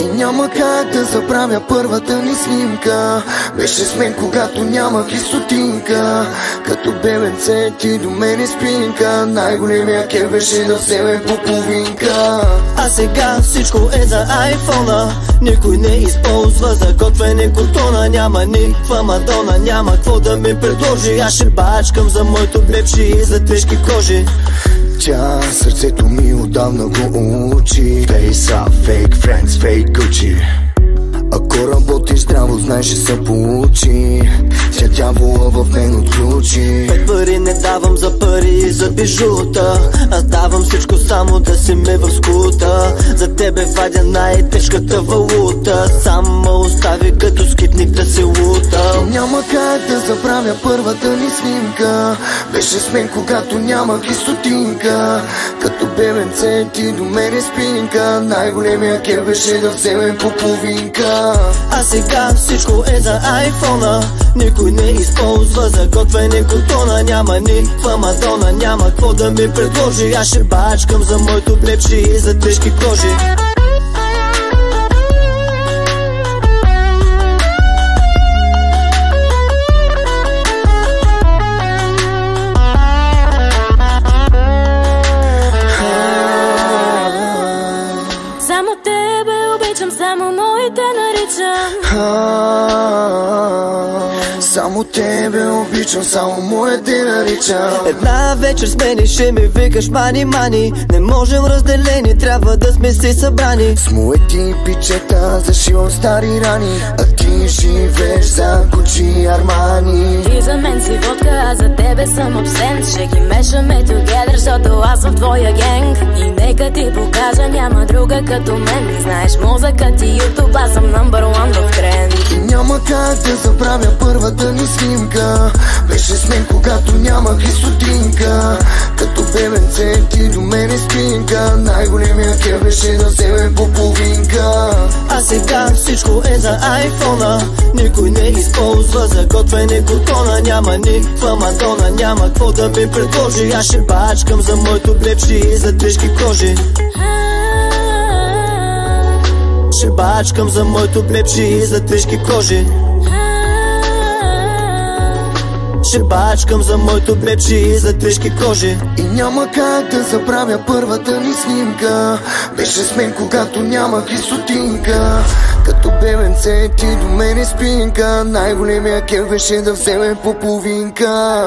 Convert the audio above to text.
И няма как да забравя първата ни снимка. Беше с мен, когато нямах и стотинка. Като бебенце ти до мене спинка. Най-големия кеф беше да вземем по половинка. А сега всичко е за айфона. Никой не използва за готвене кортона. Няма никаква Мадона, няма какво да ми предложи. Аз ще бачкам за моето блепче и за тежки кожи. Тя сърцето ми отдавна го учи. Face up, fake friends, fake Gucci. Ако работиш здраво, знаеш, ще се получи. Тя дявола в мен отключи. Пет пари не давам за пари и за бижута. Аз давам всичко само да си ме в скута. За тебе вадя най-тежката валута. Само остави като скитник да се лута. И няма как да забравя първата ни снимка. Беше с мен, когато нямах и стотинка. Като бебенце ти до мене спинка. Най-големия кеф беше да вземем по половинка. А сега всичко е за айфона. Никой не използва за готвене кортона. Няма никаква Мадона, няма какво да ми предложи. Аз ще бачкам за моето блепче и за тежки кожи. Само тебе обичам, само моите наричам. Само тебе обичам, само моите наричам. Една вечер с мене ще ми викаш мани, мани. Не можем разделени, трябва да сме си събрани. С моите пичета зашивам стари рани. А ти живееш за Гучи Армани. Ти за мен си водка, а за тебе съм абсент. Ще ги мешаме together, защото аз съм твоя генг. И нека ти покажа, няма друга като мен. Знаеш, музъкът и ютуб, аз съм number one в тренд. И няма как да забравя първата ни снимка. Беше с мен, когато нямах и стотинка. Като бебенце ти до мене спинка. Най-големия кеф беше да вземем по половинка. А сега всичко е за айфона. Никой не използва за готвене кортона. Няма никаква Мадона, няма какво да ми предложи. Аз ще бачкам за моето блепче и за тежки кожи. Ще бачкам за моето блепче и за тежки кожи. Ще бачкам за моето блепче и за тежки кожи. И няма как да забравя първата ни снимка. Беше с мен, когато нямах и стотинка. Като бебенце ти до мене спинка. Най-големия кеф беше да вземем по половинка.